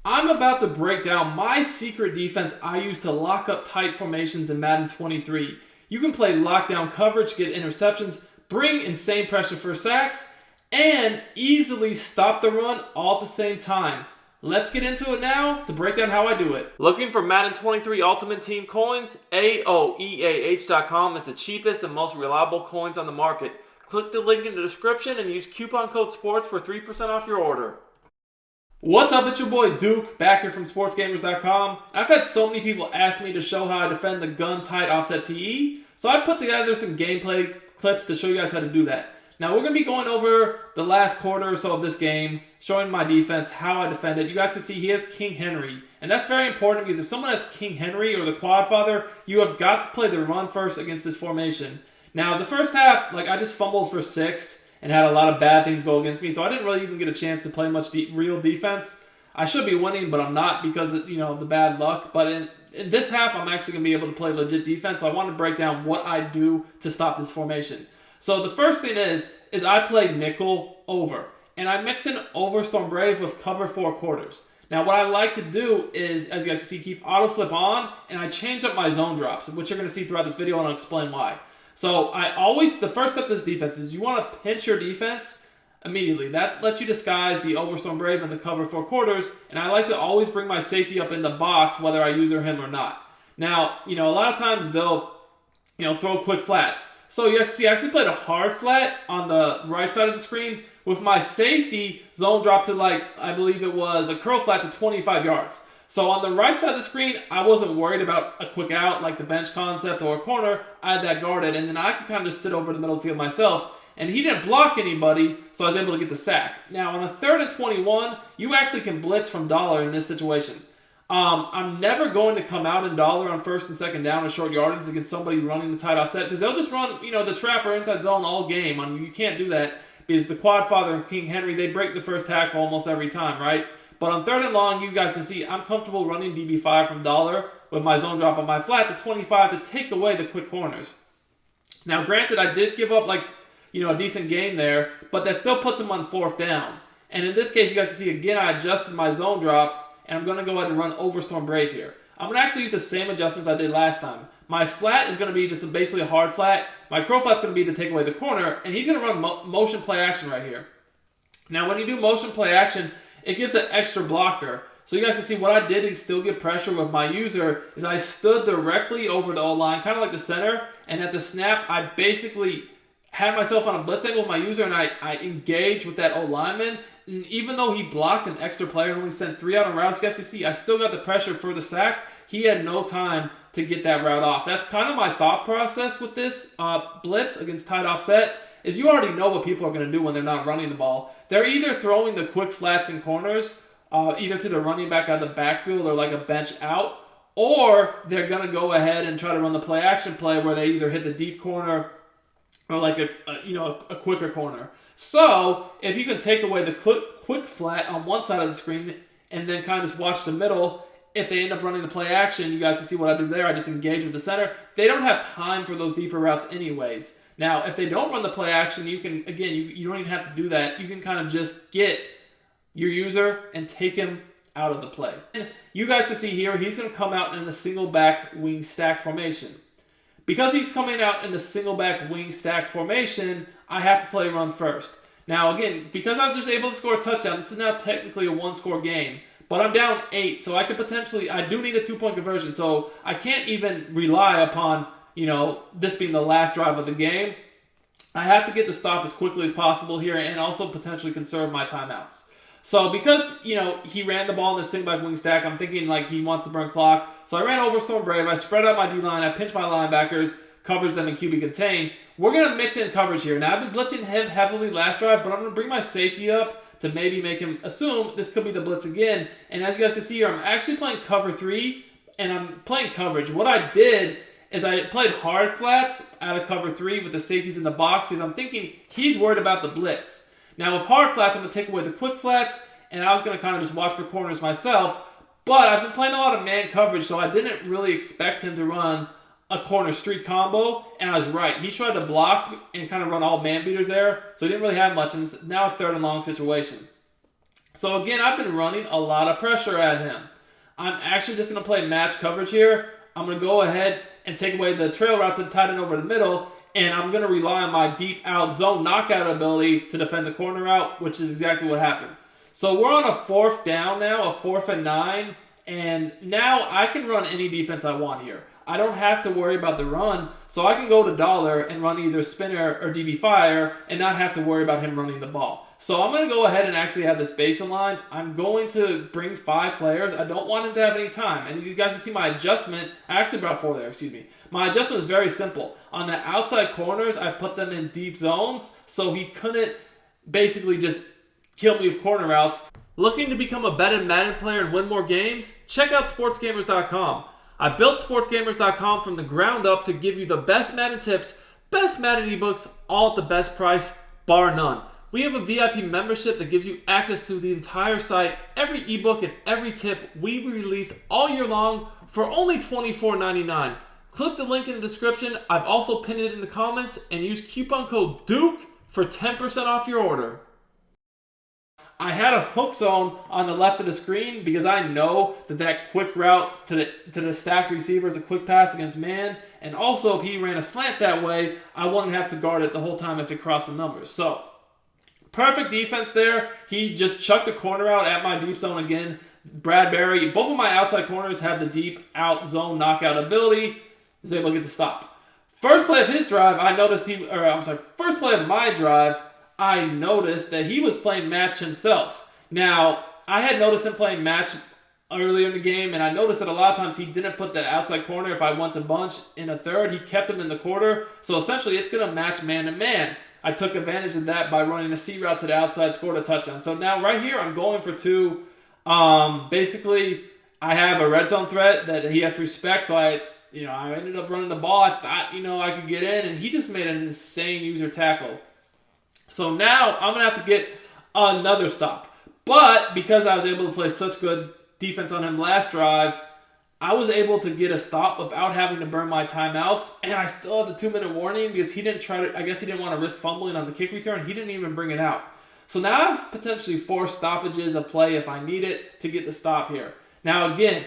I'm about to break down my secret defense I use to lock up tight formations in Madden 23. You can play lockdown coverage, get interceptions, bring insane pressure for sacks, and easily stop the run all at the same time. Let's get into it now to break down how I do it. Looking for Madden 23 Ultimate Team coins? AOEAH.com is the cheapest and most reliable coins on the market. Click the link in the description and use coupon code SPORTS for 3% off your order. What's up, it's your boy Duke, back here from sportsgamers.com. I've had so many people ask me to show how I defend the gun tight offset TE, so I put together some gameplay clips to show you guys how to do that. Now we're going to be going over the last quarter or so of this game, showing my defense, how I defend it. You guys can see he has King Henry, and that's very important because if someone has King Henry or the Quadfather, you have got to play the run first against this formation. Now the first half, I just fumbled for 6 and had a lot of bad things go against me, so I didn't really even get a chance to play much real defense. I should be winning, but I'm not because of, the bad luck. But in this half, I'm actually going to be able to play legit defense, so I want to break down what I do to stop this formation. So the first thing is I play nickel over, and I mix in Overstorm Brave with cover 4 quarters. Now what I like to do is, as you guys can see, keep auto flip on, and I change up my zone drops, which you're going to see throughout this video, and I'll explain why. So the first step of this defense is you want to pinch your defense immediately. That lets you disguise the Overstorm Brave and the cover 4 quarters, and I like to always bring my safety up in the box whether I use him or not. Now, a lot of times they'll, throw quick flats. So you see, I actually played a hard flat on the right side of the screen with my safety zone dropped to I believe it was a curl flat to 25 yards. So on the right side of the screen, I wasn't worried about a quick out like the bench concept or a corner. I had that guarded, and then I could kind of just sit over the middle of the field myself. And he didn't block anybody, so I was able to get the sack. Now, on a 3rd and 21, you actually can blitz from dollar in this situation. I'm never going to come out in dollar on 1st and 2nd down or short yardage against somebody running the tight offset because they'll just run, the trap or inside zone all game. You can't do that because the Quadfather and King Henry, they break the first tackle almost every time, right? But on 3rd and long, you guys can see I'm comfortable running DB5 from dollar with my zone drop on my flat to 25 to take away the quick corners. Now, granted, I did give up a decent gain there, but that still puts him on 4th down. And in this case, you guys can see again, I adjusted my zone drops, and I'm going to go ahead and run Overstorm Brave here. I'm going to actually use the same adjustments I did last time. My flat is going to be just basically a hard flat. My curl flat's going to be to take away the corner, and he's going to run motion play action right here. Now, when you do motion play action, it gives an extra blocker. So you guys can see what I did is still get pressure with my user is I stood directly over the O-line, kind of like the center, and at the snap, I basically had myself on a blitz angle with my user, and I engaged with that O-lineman. And even though he blocked an extra player and only sent 3 out on routes, you guys can see I still got the pressure for the sack. He had no time to get that route off. That's kind of my thought process with this blitz against tight offset. Is you already know what people are going to do when they're not running the ball. They're either throwing the quick flats and corners, either to the running back out of the backfield or like a bench out, or they're going to go ahead and try to run the play action play where they either hit the deep corner or like a quicker corner. So if you can take away the quick flat on one side of the screen and then kind of just watch the middle, if they end up running the play action, you guys can see what I do there. I just engage with the center. They don't have time for those deeper routes anyways. Now, if they don't run the play action, you can, again, you don't even have to do that. You can kind of just get your user and take him out of the play. And you guys can see here, he's going to come out in the single back wing stack formation. Because he's coming out in the single back wing stack formation, I have to play run first. Now, again, because I was just able to score a touchdown, this is now technically a 1-score game. But I'm down 8, so I could potentially, I do need a 2-point conversion, so I can't even rely upon this being the last drive of the game. I have to get the stop as quickly as possible here and also potentially conserve my timeouts. So because, he ran the ball in the single back wing stack, I'm thinking he wants to burn clock. So I ran Overstorm Brave, I spread out my D-line, I pinched my linebackers, covers them in QB contain. We're going to mix in coverage here. Now, I've been blitzing him heavily last drive, but I'm going to bring my safety up to maybe make him assume this could be the blitz again. And as you guys can see here, I'm actually playing cover 3, and I'm playing coverage. What I did is I played hard flats out of cover 3 with the safeties in the box because I'm thinking he's worried about the blitz. Now with hard flats, I'm going to take away the quick flats, and I was going to kind of just watch for corners myself. But I've been playing a lot of man coverage, so I didn't really expect him to run a corner street combo, and I was right. He tried to block and kind of run all man beaters there, so he didn't really have much, and it's now a 3rd and long situation. So again, I've been running a lot of pressure at him. I'm actually just going to play match coverage here. I'm going to go ahead and take away the trail route to the tight end over the middle, and I'm going to rely on my deep out zone knockout ability to defend the corner route, which is exactly what happened. So we're on a 4th down now, a 4th and 9, and now I can run any defense I want here. I don't have to worry about the run, so I can go to dollar and run either spinner or DB fire and not have to worry about him running the ball. So I'm going to go ahead and actually have this base in line. I'm going to bring 5 players. I don't want him to have any time. And you guys can see my adjustment. I actually brought 4 there, excuse me. My adjustment is very simple. On the outside corners, I put them in deep zones so he couldn't basically just kill me with corner routes. Looking to become a better Madden player and win more games? Check out sportsgamers.com. I built sportsgamers.com from the ground up to give you the best Madden tips, best Madden ebooks, all at the best price, bar none. We have a VIP membership that gives you access to the entire site, every ebook and every tip we release all year long for only $24.99. Click the link in the description. I've also pinned it in the comments, and use coupon code DUKE for 10% off your order. I had a hook zone on the left of the screen because I know that quick route to the stacked receiver is a quick pass against man. And also, if he ran a slant that way, I wouldn't have to guard it the whole time if it crossed the numbers. So, perfect defense there. He just chucked the corner out at my deep zone again. Bradbury, both of my outside corners have the deep out zone knockout ability. He was able to get the stop. First play of his drive, first play of my drive, I noticed that he was playing match himself. Now, I had noticed him playing match earlier in the game, and I noticed that a lot of times he didn't put the outside corner if I went to bunch in a third. He kept him in the quarter. So essentially, it's going to match man to man. I took advantage of that by running a C route to the outside, scored a touchdown. So now right here, I'm going for 2. Basically, I have a red zone threat that he has to respect, so I ended up running the ball. I thought, I could get in, and he just made an insane user tackle. So now I'm going to have to get another stop. But because I was able to play such good defense on him last drive, I was able to get a stop without having to burn my timeouts. And I still had the 2-minute warning because he didn't want to risk fumbling on the kick return. He didn't even bring it out. So now I have potentially 4 stoppages of play if I need it to get the stop here. Now again,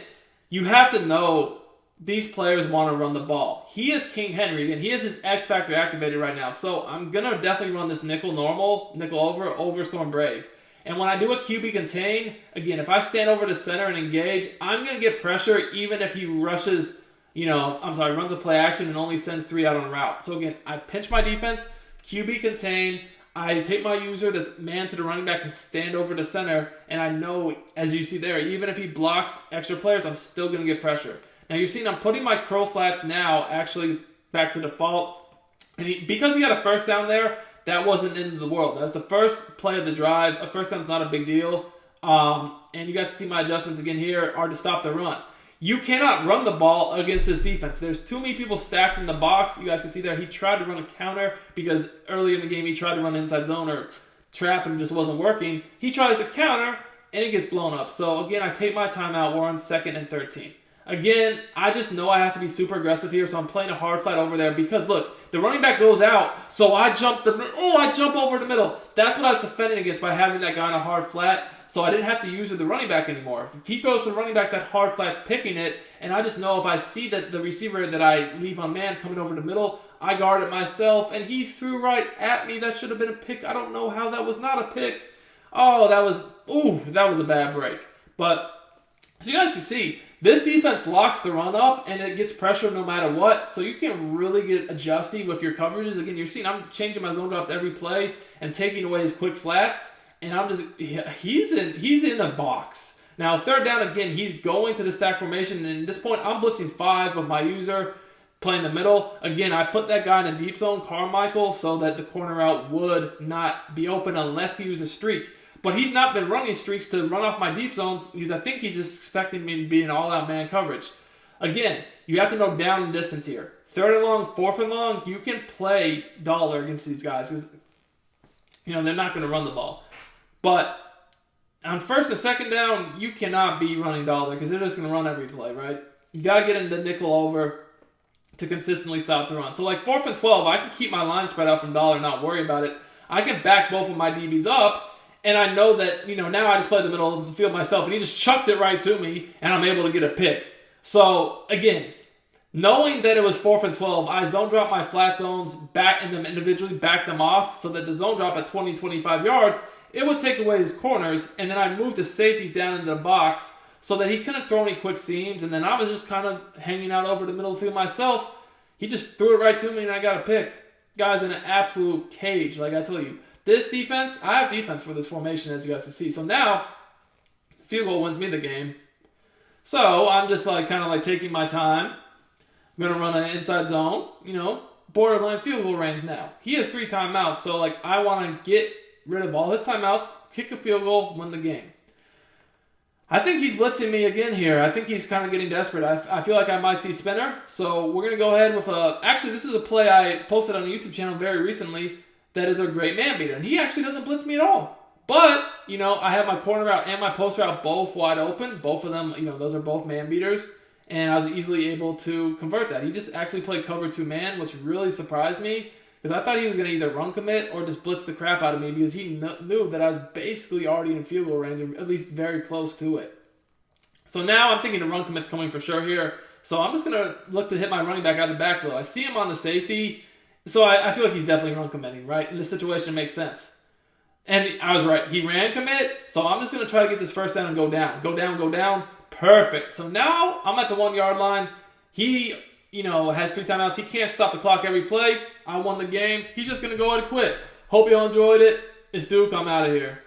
you have to know these players want to run the ball. He is King Henry, and he has his X Factor activated right now. So I'm going to definitely run this nickel over Storm Brave. And when I do a QB contain, again, if I stand over the center and engage, I'm going to get pressure even if he runs a play action and only sends 3 out on a route. So again, I pinch my defense, QB contain, I take my user that's man to the running back and stand over the center, and I know, as you see there, even if he blocks extra players, I'm still going to get pressure. Now you've seen I'm putting my crow flats now actually back to default. And because he got a first down there, that wasn't the end of the world. That was the first play of the drive. A first down is not a big deal. And you guys see my adjustments again here are to stop the run. You cannot run the ball against this defense. There's too many people stacked in the box. You guys can see there he tried to run a counter because earlier in the game he tried to run inside zone or trap and just wasn't working. He tries to counter and it gets blown up. So again, I take my timeout. We're on 2nd and 13. Again, I just know I have to be super aggressive here, so I'm playing a hard flat over there because, look, the running back goes out, so I jump over the middle. That's what I was defending against by having that guy on a hard flat, so I didn't have to use the running back anymore. If he throws the running back, that hard flat's picking it, and I just know if I see that the receiver that I leave on man coming over the middle, I guard it myself, and he threw right at me. That should have been a pick. I don't know how that was not a pick. Oh, that was a bad break. But, so you guys can see, this defense locks the run up, and it gets pressure no matter what, so you can really get adjusty with your coverages. Again, you're seeing I'm changing my zone drops every play and taking away his quick flats, and he's in a box. Now, 3rd down, again, he's going to the stack formation, and at this point, I'm blitzing 5 of my user, playing the middle. Again, I put that guy in a deep zone, Carmichael, so that the corner route would not be open unless he uses a streak. But he's not been running streaks to run off my deep zones because I think he's just expecting me to be in all-out man coverage. Again, you have to know down and distance here. 3rd and long, 4th and long, you can play dollar against these guys because they're not going to run the ball. But on 1st and 2nd down, you cannot be running dollar because they're just going to run every play, right? You got to get into nickel over to consistently stop the run. So like 4th and 12, I can keep my line spread out from dollar and not worry about it. I can back both of my DBs up, and I know that, now I just play the middle of the field myself, and he just chucks it right to me, and I'm able to get a pick. So, again, knowing that it was 4th and 12, I zone drop my flat zones back and them individually, back them off, so that the zone drop at 20, 25 yards, it would take away his corners, and then I moved the safeties down into the box so that he couldn't throw any quick seams, and then I was just kind of hanging out over the middle of the field myself. He just threw it right to me, and I got a pick. Guy's in an absolute cage, like I told you. This defense, I have defense for this formation, as you guys can see. So now, field goal wins me the game. So I'm just kind of taking my time. I'm going to run an inside zone, borderline field goal range now. He has 3 timeouts, so I want to get rid of all his timeouts, kick a field goal, win the game. I think he's blitzing me again here. I think he's kind of getting desperate. I feel like I might see spinner. So we're going to go ahead with actually, this is a play I posted on the YouTube channel very recently that is a great man beater. And he actually doesn't blitz me at all. But, I have my corner route and my post route both wide open. Both of them, those are both man beaters. And I was easily able to convert that. He just actually played cover 2 man, which really surprised me. Because I thought he was going to either run commit or just blitz the crap out of me because he knew that I was basically already in field goal range, or at least very close to it. So now I'm thinking the run commit's coming for sure here. So I'm just going to look to hit my running back out of the backfield. I see him on the safety, so I feel like he's definitely run committing, right? In this situation, it makes sense. And I was right. He ran commit, so I'm just going to try to get this first down and go down. Go down, go down. Perfect. So now I'm at the 1 yard line. He has 3 timeouts. He can't stop the clock every play. I won the game. He's just going to go ahead and quit. Hope you all enjoyed it. It's Duke. I'm out of here.